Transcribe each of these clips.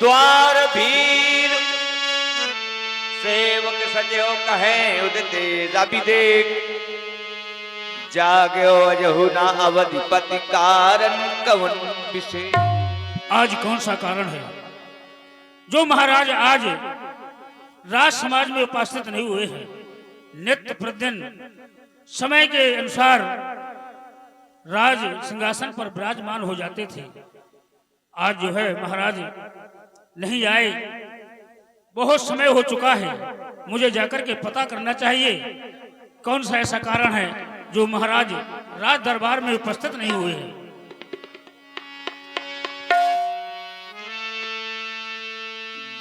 द्वार भीर सेवक सजो कहे उदते जाबी देख जाग्यो अजहु ना अवधिपति कारण कवन विशेष। आज कौन सा कारण है जो महाराज आज राज समाज में उपस्थित नहीं हुए हैं? नित्य प्रतिदिन समय के अनुसार राज सिंहासन पर विराजमान हो जाते थे। आज जो है महाराज नहीं आए, बहुत समय हो चुका है। मुझे जाकर के पता करना चाहिए कौन सा ऐसा कारण है जो महाराज राज दरबार में उपस्थित नहीं हुए हैं।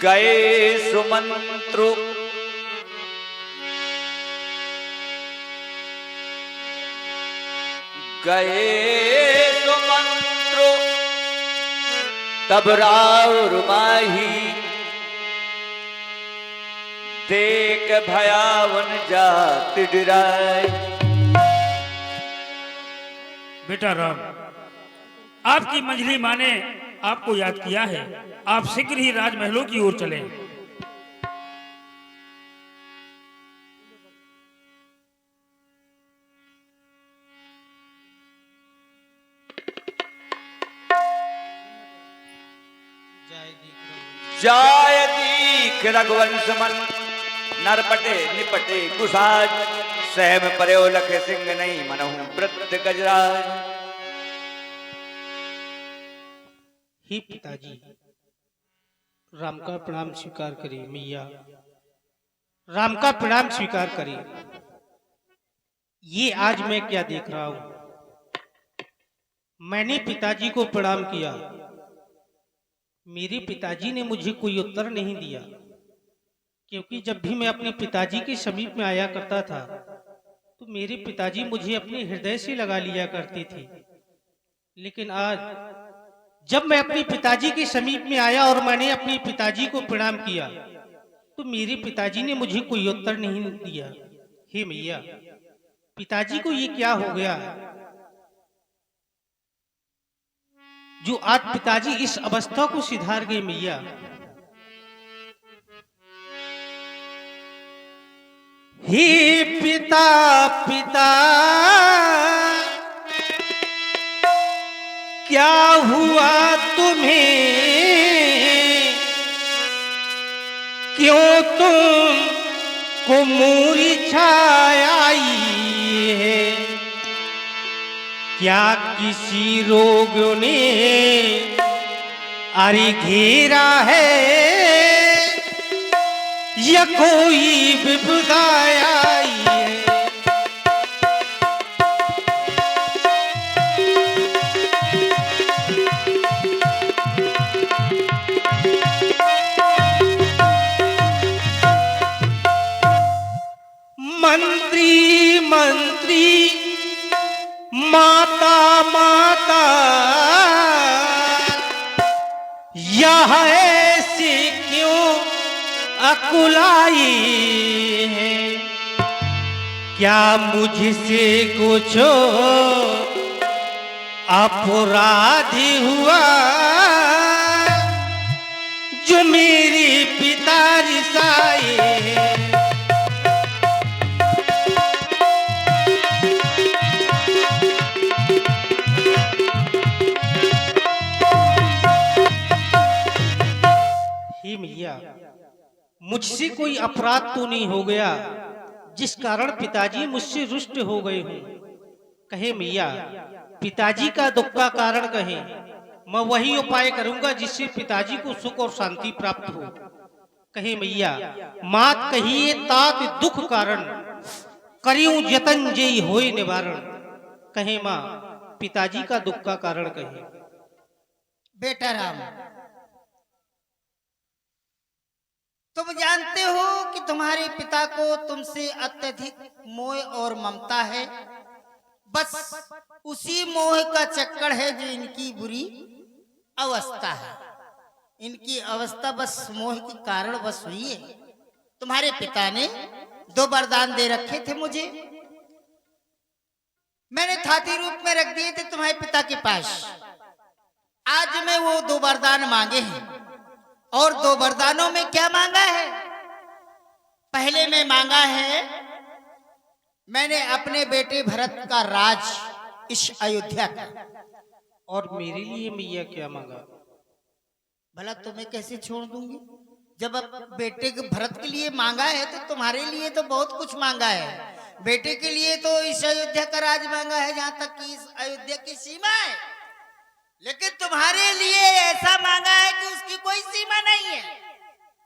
गए सुमंत्रु तब राउर माही देख भयावन जात डराई। बेटा राम, आपकी मंजली माँ ने आपको याद किया है। आप शीघ्र ही राजमहलों की ओर चलें। जाय दीख रघुवंश मन नरपटे निपटे कुसाज सहम पर्यो लख सिंह नहीं मनहु वृद्ध गजराज। ही पिताजी, राम का प्रणाम स्वीकार करिए। मैया, राम का प्रणाम स्वीकार करिए। ये आज मैं क्या देख रहा हूं? मैंने पिताजी को प्रणाम किया, मेरे पिताजी ने मुझे कोई उत्तर नहीं दिया। क्योंकि जब भी मैं अपने पिताजी के समीप में आया करता था तो मेरे पिताजी मुझे अपने हृदय से लगा लिया करते थे। लेकिन आज जब मैं अपने पिताजी के समीप में आया और मैंने अपने पिताजी को प्रणाम किया तो मेरे पिताजी ने मुझे कोई उत्तर नहीं दिया। हे मैया, पिताजी को ये क्या हो गया जो आज पिताजी इस अवस्था को सिधार गए? मैया, हे पिता पिता क्या हुआ तुम्हें? क्यों तुम को मूर्छा आई है? क्या किसी रोग ने अरे घेरा है या कोई विपदा आई है? मंत्री मंत्री माता माता यह ऐसे क्यों अकुलाई है? क्या मुझसे कुछ अपराध हुआ जो मेरे पिता रिसाए हैं? मैया, मुझसे कोई अपराध तो नहीं हो गया जिस कारण पिताजी मुझसे रुष्ट हो गए हों? कहे मैया, पिताजी का दुख का कारण कहे, मैं वही उपाय करूंगा जिससे पिताजी को सुख और शांति प्राप्त हो। कहे मैया, मात कहिए तात दुख कारण करियो जतन जय होए निवारण। कहे माँ, पिताजी का दुख का कारण कहे। बेटा राम, तुम जानते हो कि तुम्हारे पिता को तुमसे अत्यधिक मोह और ममता है। बस उसी मोह का चक्कर है जो इनकी बुरी अवस्था है। इनकी अवस्था बस मोह के कारण बस हुई है। तुम्हारे पिता ने 2 वरदान दे रखे थे मुझे, मैंने थाती रूप में रख दिए थे तुम्हारे पिता के पास। आज मैं वो 2 वरदान मांगे हैं और 2 वरदानों में क्या मांगा है? पहले में मांगा है मैंने अपने बेटे भरत का राज इस अयोध्या का। और मेरे लिए मैया क्या मांगा? भला तुम्हें कैसे छोड़ दूंगी? जब अब बेटे के भरत के लिए मांगा है तो तुम्हारे लिए तो बहुत कुछ मांगा है। बेटे के लिए तो इस अयोध्या का राज मांगा है, जहां तक कि इस अयोध्या की सीमा है। लेकिन तुम्हारे लिए ऐसा मांगा है कि उसकी कोई सीमा नहीं है।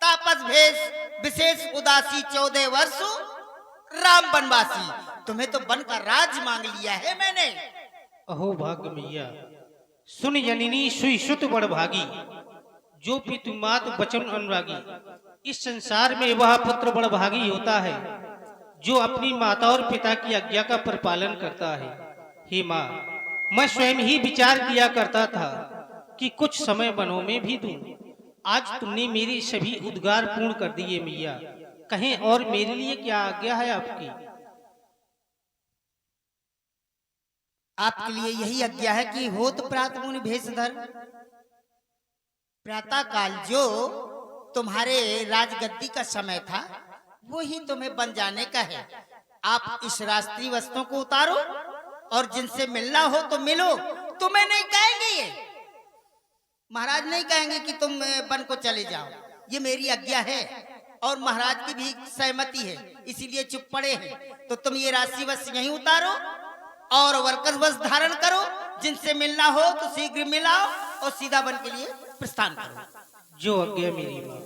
तापस भेष विशेष उदासी 14 वर्ष राम वनवासी। तुम्हें तो वन का राज मांग लिया है मैंने। अहो भाग्य मैया, सुन जननी सुई सुत बड़ भागी, जो पितु मात बचन अनुरागी। इस संसार में वह पुत्र बड़ भागी होता है जो अपनी माता और पिता की आज्ञा का परिपालन करता है। हे माँ, मैं स्वयं ही विचार किया करता था कि कुछ समय वनों में भी दूं। आज तुमने मेरी सभी उद्गार पूर्ण कर दिए मैया। कहें और मेरे लिए क्या आज्ञा है आपकी? आपके लिए यही आज्ञा है कि होत प्रात मुनि भेषधर। प्रातः काल जो तुम्हारे राजगद्दी का समय था वो ही तुम्हें बन जाने का है। आप इस राष्ट्रीय वस्त्रों को उतारो और जिनसे मिलना हो तो मिलो। तुम्हें नहीं कहेंगे ये महाराज, नहीं कहेंगे कि तुम वन को चले जाओ। ये मेरी आज्ञा है और महाराज की भी सहमति है, इसीलिए चुप पड़े हैं। तो तुम ये राशि वस्त्र यहीं उतारो और वर्कस वस्त्र धारण करो। जिनसे मिलना हो तो शीघ्र मिलाओ और सीधा वन के लिए प्रस्थान करो। जो आज्ञा मेरी माँ।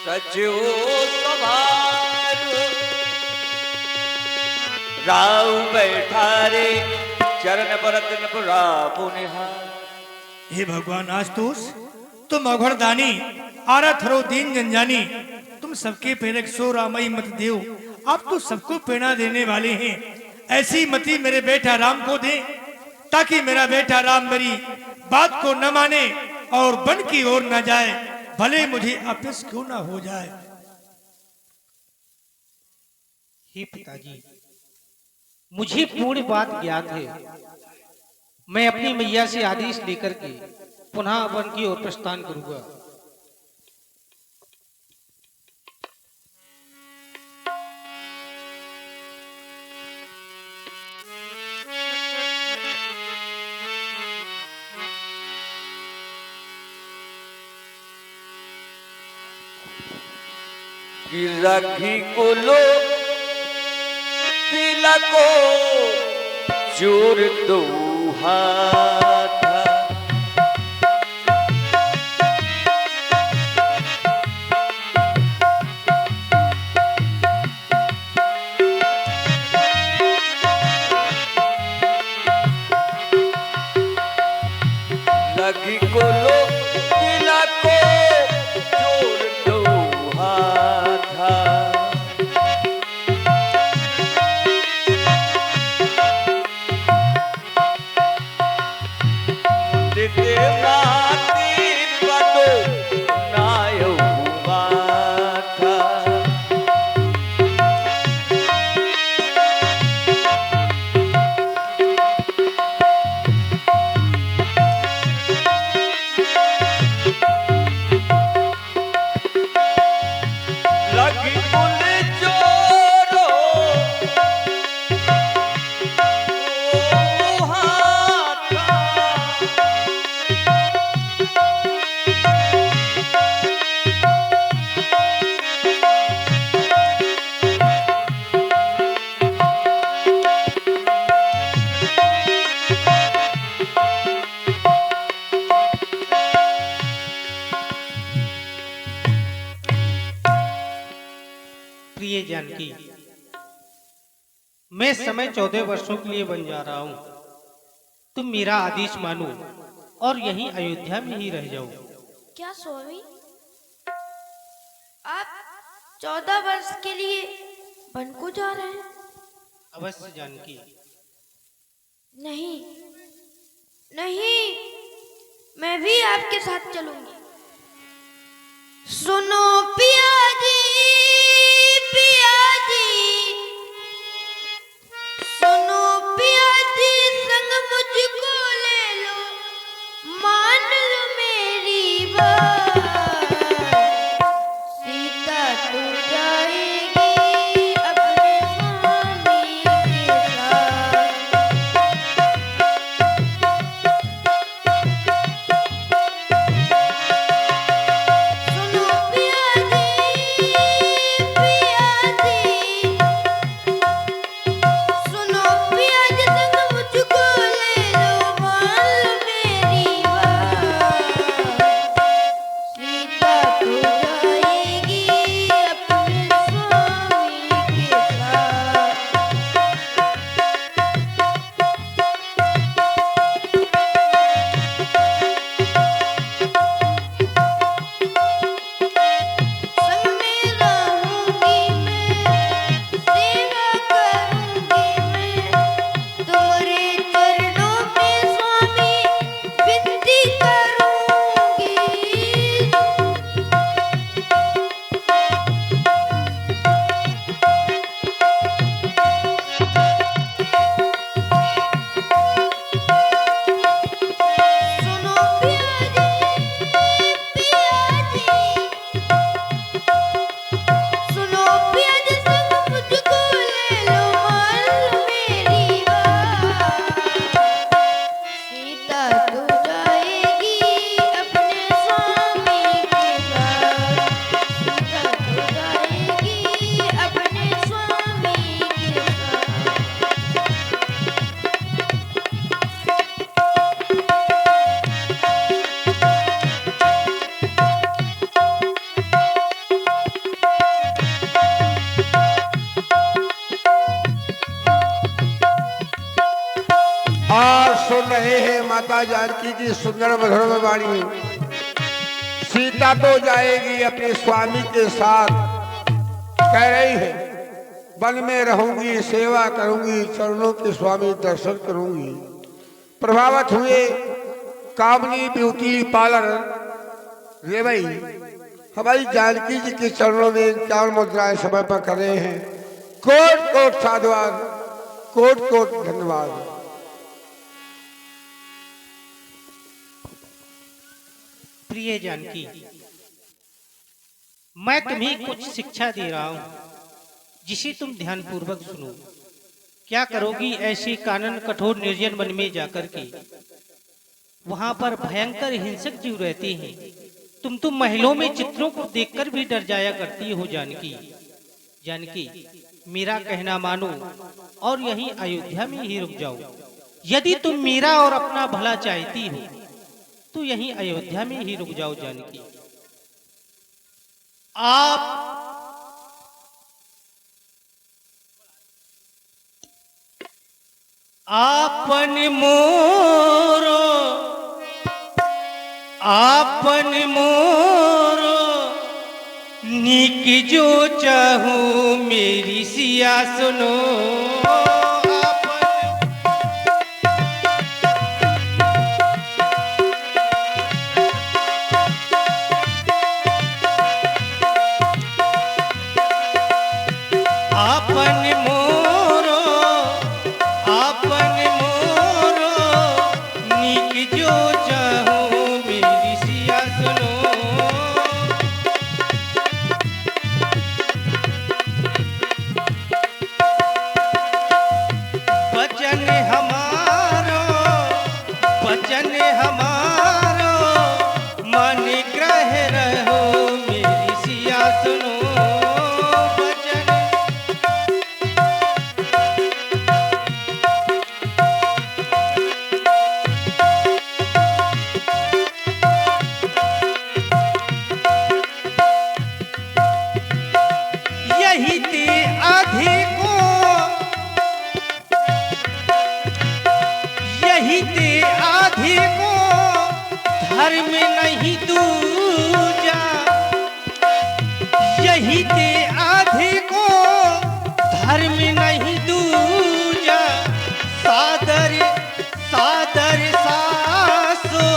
सचिव सवार राव बैठा रे चरण परत नपुरा पुनिहार। हे भगवान आस्तोष, तुम अघड़दानी आरत हरो दीन जंजानी, तुम सबके प्रेरक सो रामई मत देव। आप तो सबको प्रेरणा देने वाले हैं। ऐसी मति मेरे बेटा राम को दे ताकि मेरा बेटा राम मेरी बात को न माने और वन की ओर न जाए, भले मुझे अपस क्यों ना हो जाए। हे पिताजी, मुझे पूर्ण बात ज्ञात है। मैं अपनी मैया से आदेश लेकर के पुनः वन की ओर प्रस्थान करूंगा। कि रखी को लो तिलको चोर दो हाथ। लगी को लो तिलको चोर दो हाथ। प्रिय जानकी, मैं समय 14 वर्षों के लिए बन जा रहा हूँ। तुम मेरा आदेश मानो और यहीं अयोध्या में ही रह जाओ। क्या स्वामी, आप 14 वर्ष के लिए वन को जा रहे हैं? अवश्य जानकी। नहीं नहीं, मैं भी आपके साथ चलूंगी। सुनो पिया जी, पिया जी, कहे हैं माता जानकी की सुंदर मधुर में वाणी में, सीता तो जाएगी अपने स्वामी के साथ, कह रही है वन में रहूंगी, सेवा करूंगी, चरणों के स्वामी दर्शन करूंगी। प्रभावित हुए कामनी ब्यूटी पार्लर रेवई हमारी जानकी जी के चरणों में 51 मुद्राएं समय पर कर रहे हैं। कोट कोट साधुवाद, कोट कोट धन्यवाद। प्रिय जानकी, मैं तुम्हें कुछ शिक्षा दे रहा हूं, जिसे तुम ध्यानपूर्वक सुनो। क्या करोगी ऐसे कानन कठोर निर्जन वन में जाकर के? वहां पर भयंकर हिंसक जीव रहते हैं। तुम महलों में चित्रों को देखकर भी डर जाया करती हो जानकी। जानकी, मेरा कहना मानो और यहीं अयोध्या में ही रुक जाओ। यदि तुम मेरा और अपना भला चाहती हो तो यहीं अयोध्या में ही रुक जाओ जानकी। आपन मोरो, आपन मोरो, निक जो चाहूं मेरी सिया सुनो। आपन मोरो, आपन मोरो, निक जो चाहूं मेरी सिया सुनो। वचन हमारो, वचन हमारो, मन ग्रह रहो मेरी सिया सुनो। यही ते आधे को, यही ते आधे को धर्म नहीं दूजा। यही ते आधे को धर्म नहीं दूजा। सादर सादर सासो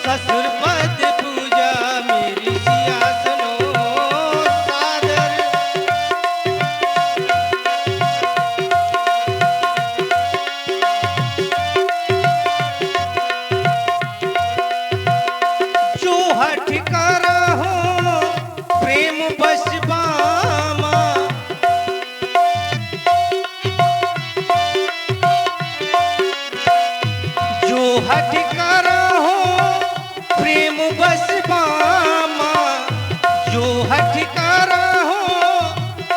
ससुर पद पूजा मेरी सिया सुनो। सादर जो हठ कर हो प्रेम बस बामा। जो हठ कर हो प्रेम बस बामा। जो हठ कर हो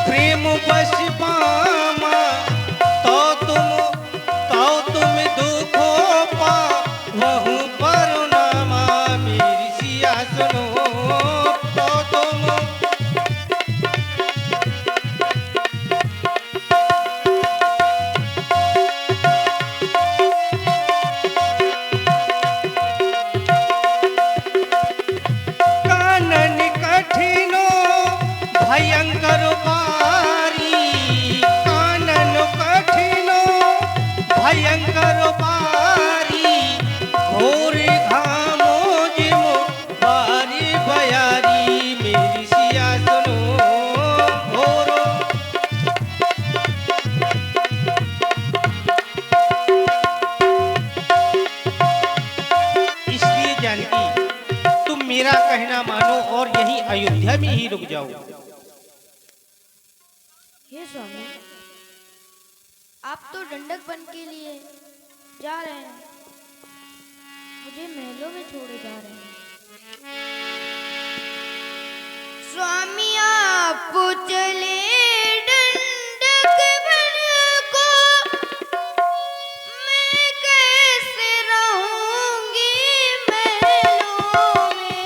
प्रेम बस बामा। तो तुम दुखो पा वहु परिणामा मेरी सिया सुनो। तो तुम कानन कठिनो भयंकर बारी। कानन कठिनो भयंकर बारी। घोर घामो जिमो बारी बयारी मेरी सिया सुनो। घोरो इसलिए जानकी, तुम मेरा कहना मानो और यहीं अयोध्या में ही रुक जाओ। हे स्वामी, आप तो दंडक वन के लिए जा रहे हैं, मुझे महलों में छोड़े जा रहे हैं। स्वामी आप चले दंडक वन को, मैं कैसे रहूंगी महलों में।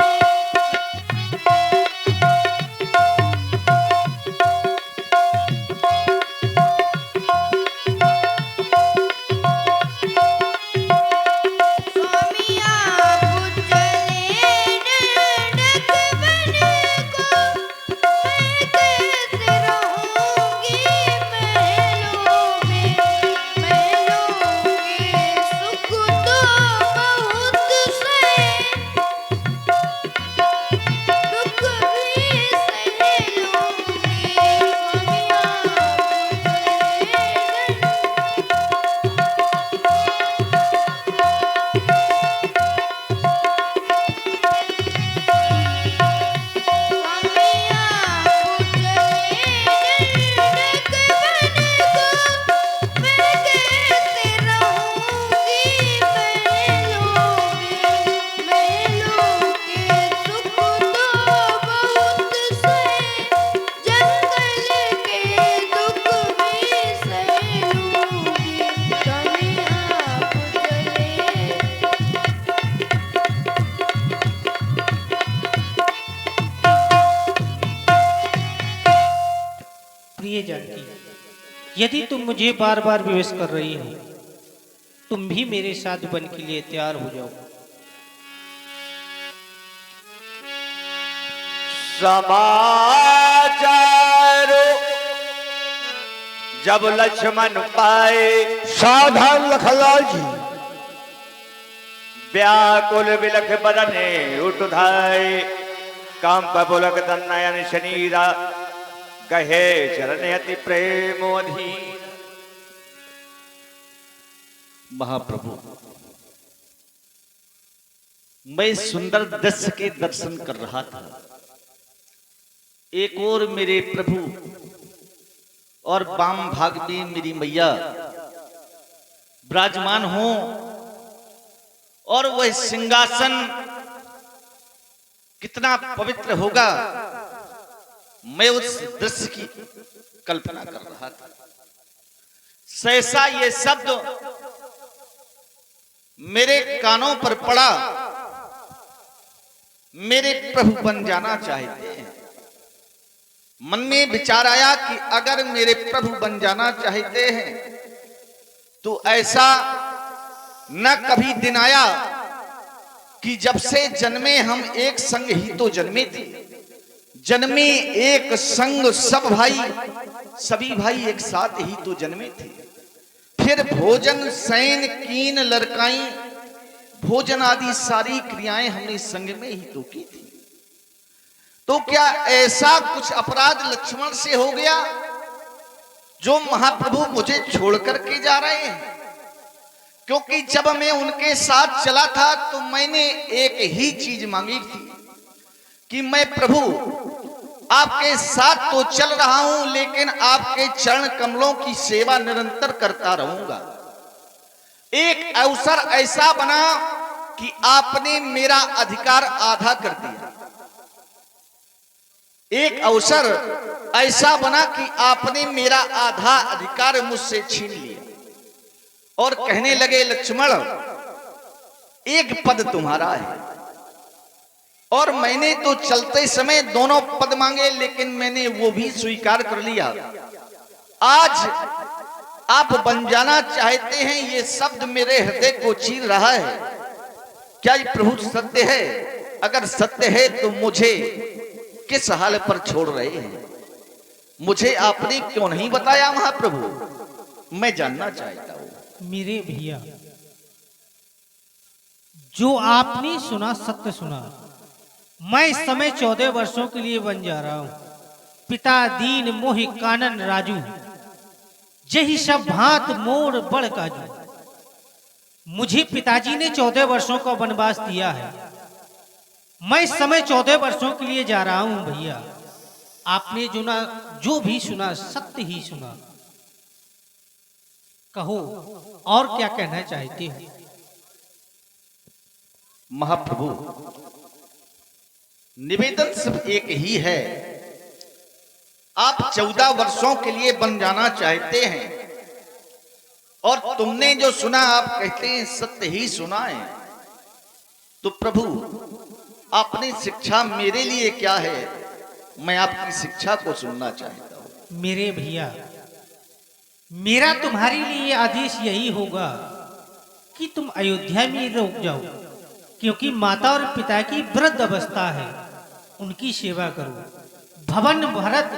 जानकी, यदि तुम मुझे बार बार विवश कर रही हो, तुम भी मेरे साथ वन के लिए तैयार हो जाओ। समाचार जब लक्ष्मण पाए, सावधान लखनलाल जी। व्याकुल बिलख बदने उठ धाय, कंप पुलक तनयन शनीरा, कहे चरण अति प्रेमोधीर। महाप्रभु, मैं सुंदर दृश्य के दर्शन कर रहा था। एक और मेरे प्रभु और वाम भाग में मेरी मैया विराजमान हो, और वह सिंहासन कितना पवित्र होगा, मैं उस दृश्य की कल्पना कर रहा था। सहसा ये शब्द मेरे कानों पर पड़ा, मेरे प्रभु बन जाना चाहते हैं। मन में विचार आया कि अगर मेरे प्रभु बन जाना चाहते हैं तो ऐसा न कभी दिन आया कि जब से जन्मे हम एक संग ही तो जन्मे थे। जन्मे एक संग सब भाई, सभी भाई एक साथ ही तो जन्मे थे। फिर भोजन शयन कीन लड़काई, भोजन आदि सारी क्रियाएं हमने संग में ही तो की थी। तो क्या ऐसा कुछ अपराध लक्ष्मण से हो गया जो महाप्रभु मुझे छोड़ करके जा रहे हैं? क्योंकि जब मैं उनके साथ चला था तो मैंने एक ही चीज मांगी थी कि मैं प्रभु आपके साथ तो चल रहा हूं, लेकिन आपके चरण कमलों की सेवा निरंतर करता रहूंगा। एक अवसर ऐसा बना कि आपने मेरा अधिकार आधा कर दिया। एक अवसर ऐसा बना कि आपने मेरा आधा अधिकार मुझसे छीन लिया और कहने लगे, लक्ष्मण एक पद तुम्हारा है। और मैंने तो चलते समय दोनों पद मांगे, लेकिन मैंने वो भी स्वीकार कर लिया। आज आप बन जाना चाहते हैं, ये शब्द मेरे हृदय को चीर रहा है। क्या ये प्रभु सत्य है? अगर सत्य है तो मुझे किस हाल पर छोड़ रहे हैं? मुझे आपने क्यों नहीं बताया महाप्रभु? मैं जानना चाहता हूं। मेरे भैया, जो आपने सुना सत्य सुना। मैं इस समय 14 वर्षों के लिए बन जा रहा हूं। पिता दीन मोहि कानन राजू, जही सब भांत मोर बड़ काजू। मुझे पिताजी ने 14 वर्षों का वनवास दिया है। मैं इस समय 14 वर्षों के लिए जा रहा हूं भैया। आपने जो भी सुना सत्य ही सुना। कहो और क्या कहना चाहते हो? महाप्रभु, निवेदन सिर्फ एक ही है। आप 14 वर्षों के लिए बन जाना चाहते हैं, और तुमने जो सुना आप कहते हैं सत्य ही सुना है। तो प्रभु, आपने शिक्षा मेरे लिए क्या है? मैं आपकी शिक्षा को सुनना चाहता हूं। मेरे भैया, मेरा तुम्हारे लिए आदेश यही होगा कि तुम अयोध्या में रुक जाओ, क्योंकि माता और पिता की वृद्ध अवस्था है, उनकी सेवा करो। भवन भरत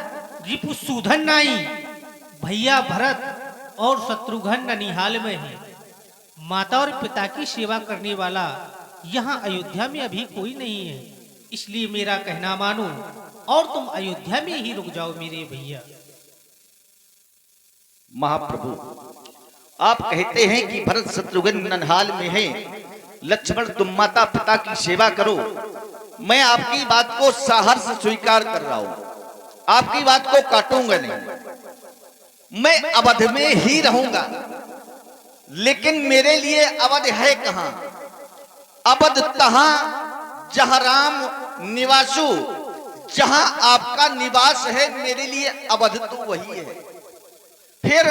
रिपुसूधन नाई, भैया भरत और शत्रुघ्न ननिहाल में है। माता और पिता की सेवा करने वाला यहाँ अयोध्या में अभी कोई नहीं है, इसलिए मेरा कहना मानो और तुम अयोध्या में ही रुक जाओ मेरे भैया। महाप्रभु, आप कहते हैं कि भरत शत्रुघ्न ननिहाल में है, लक्ष्मण तुम माता पिता की सेवा करो। मैं आपकी बात को सहर्ष स्वीकार कर रहा हूं, आपकी बात को काटूंगा नहीं। मैं अवध में ही रहूंगा, लेकिन मेरे लिए अवध है कहां? अवध तहां जहां राम निवासु, जहां आपका निवास है, मेरे लिए अवध तो वही है। फिर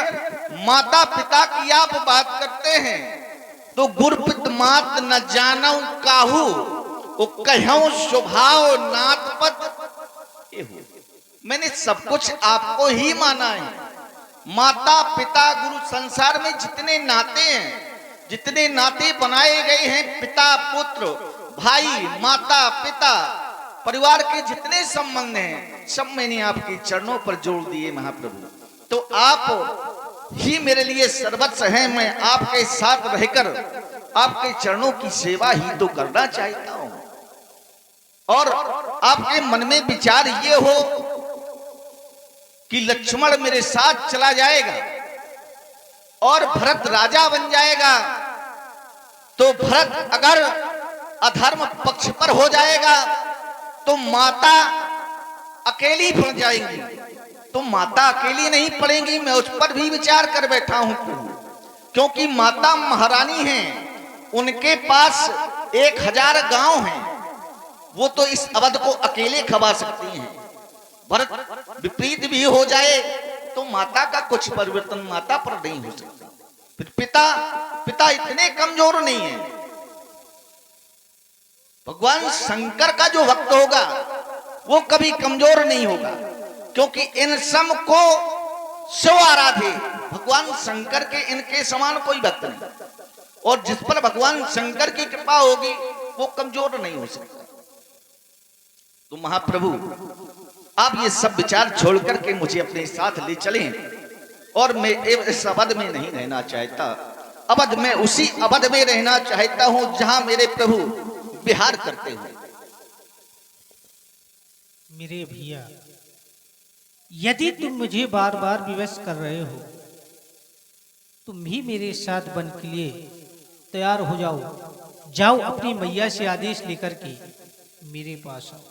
माता पिता की आप बात करते हैं तो गुरपित मात न जानऊ काहू, वो कहूं स्वभाव नाथ पत। मैंने सब कुछ आपको ही माना है। माता पिता गुरु, संसार में जितने नाते हैं, जितने नाते बनाए गए हैं, पिता पुत्र, भाई, माता पिता, परिवार के जितने संबंध हैं, सब मैंने आपके चरणों पर जोड़ दिए महाप्रभु। तो आप ही मेरे लिए सर्वस्व हैं। मैं आपके साथ रहकर आपके चरणों की सेवा ही तो करना चाहता हूं। और आपके मन में विचार ये हो कि लक्ष्मण मेरे साथ चला जाएगा और भरत राजा बन जाएगा, तो भरत अगर अधर्म पक्ष पर हो जाएगा तो माता अकेली पड़ जाएंगी। तो माता अकेली नहीं पड़ेंगी, मैं उस पर भी विचार कर बैठा हूं, क्योंकि माता महारानी हैं, उनके पास 1000 गांव हैं, वो तो इस अवध को अकेले खवा सकती हैं। भरत विपरीत भी हो जाए तो माता का कुछ परिवर्तन माता पर नहीं हो सकता। फिर पिता इतने कमजोर नहीं है। भगवान शंकर का जो भक्त होगा वो कभी कमजोर नहीं होगा, क्योंकि इन सब को शिव आराधे। भगवान शंकर के इनके समान कोई भक्त नहीं, और जिस पर भगवान शंकर की कृपा होगी वो कमजोर नहीं हो सकता। तो महाप्रभु आप ये सब विचार छोड़ करके मुझे अपने साथ ले चलें, और मैं इस अवध में नहीं रहना चाहता। अवध में, उसी अवध में रहना चाहता हूं जहां मेरे प्रभु विहार करते हुए। मेरे भैया, यदि तुम मुझे बार बार विवश कर रहे हो, तुम भी मेरे साथ वन के लिए तैयार हो जाओ। जाओ अपनी मैया से आदेश लेकर के मेरे पास आओ।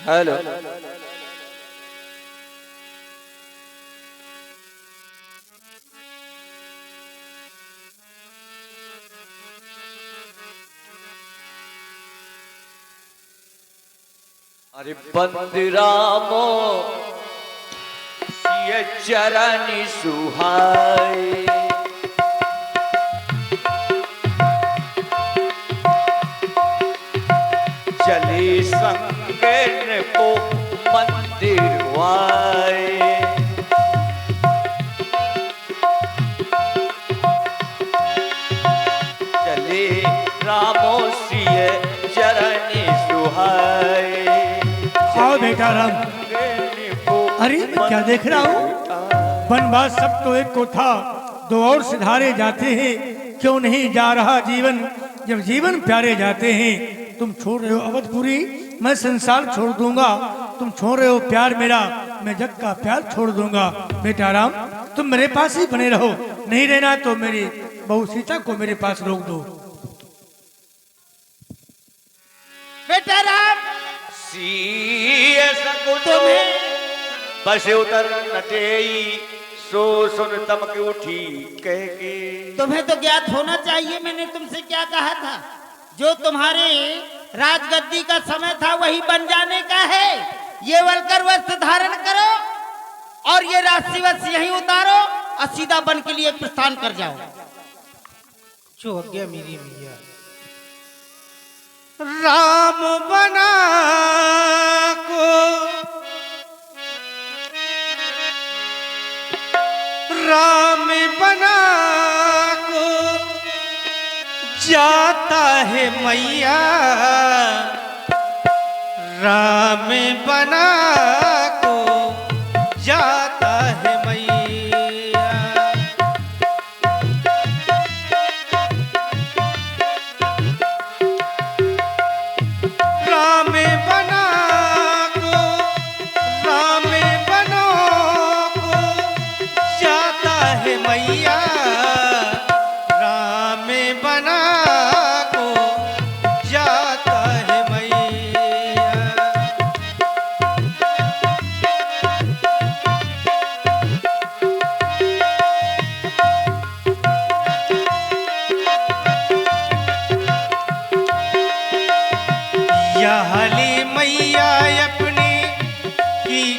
हेलो, अरे बंदरामो ये चरण सुहाए, चले संगन को मंदिर वाए। चले रामो सिय चरण सुहाए। आओ बेटा राम। अरे मैं क्या देख रहा हूँ? वनवास सब तो एक को था, दो और सिधारे जाते हैं। क्यों नहीं जा रहा जीवन, जब जीवन प्यारे जाते हैं। तुम छोड़ रहे हो अवधपुरी, मैं संसार छोड़ दूंगा। तुम छोड़ रहे हो प्यार मेरा, मैं जग का प्यार छोड़ दूंगा। बेटा राम, तुम मेरे पास ही बने रहो। नहीं रहना तो मेरी बहू सीता को मेरे पास रोक दो। बेटा राम, सीए सकुतो बस उतर नटेई, सो सुन तमक उठी कह के। तुम्हें तो ज्ञात होना चाहिए मैंने तुमसे क्या कहा था। जो तुम्हारे राजगद्दी का समय था वही बन जाने का है। ये वलकर वस्त्र धारण करो और ये राशि वस्त्र यहीं उतारो और सीधा वन के लिए प्रस्थान कर जाओ। जो आज्ञा मेरी मैया। राम बना को राम बना को जाता है मैया, राम बना को जाता है मैया। राम बना को राम बनो को जाता है मैया, राम बना को जाता है मैया।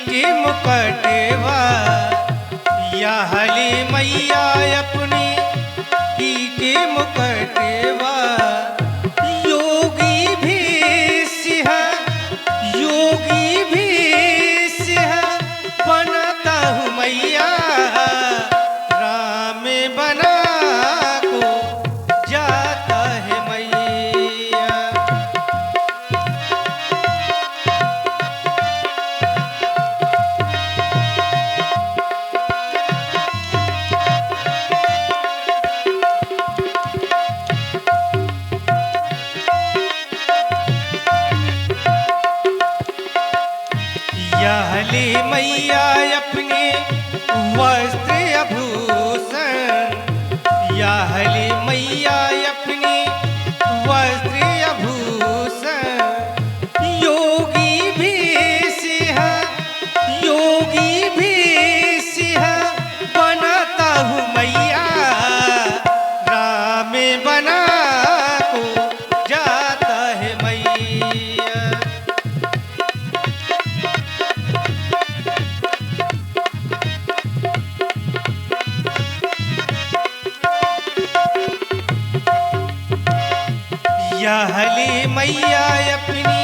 के मुकटवा या हली मैया अपनी की के मुकटवा योगी भी सिंह बनता हूँ मैया राम बना को जाता है मैया। यहली मैया अपने वस्त्र आभूषण यहली मैया अपने वस्त्र आभूषण योगी भी सिंह बनता हूँ मैया राम बना को जाता है मैया। यहली मैया अपनी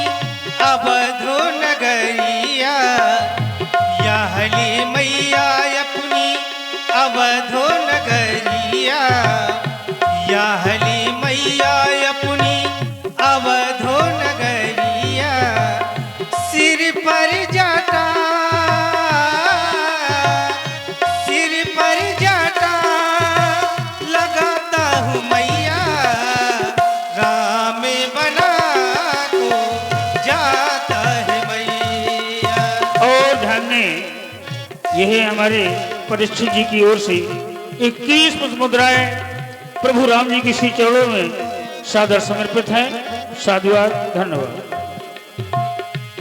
अवधो नगरिया यहली मैया अपनी अवधो नगरिया यहली मैया अपनी अवधो नगरिया सिर पर जाटा लगाता हूँ मैया राम बना को जाता है मैया। और ध्यान दें, यह हमारे परीक्षित जी की ओर से 21 मुद्राएं प्रभु राम जी के श्री चरणों में सादर समर्पित हैं। साधुवाद, धन्यवाद।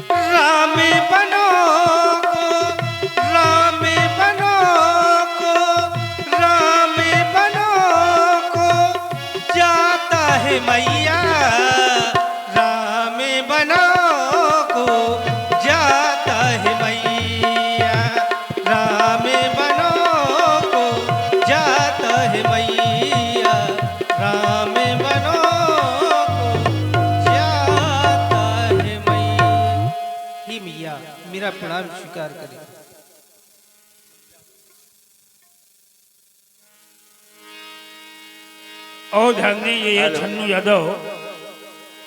राम बनो को जाता है मैया राम बनो को जाता है मैया राम बनो को जाता है मैया राम बनो को जाता है मैया। ही मैया मेरा प्रणाम स्वीकार करें। और ध्यान दें, ये छन्नू यादव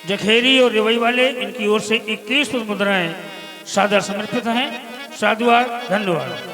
जखेरी और रिवई वाले, इनकी ओर से 21 मुद्राएं सादर समर्पित हैं। साधुवाद, धन्यवाद।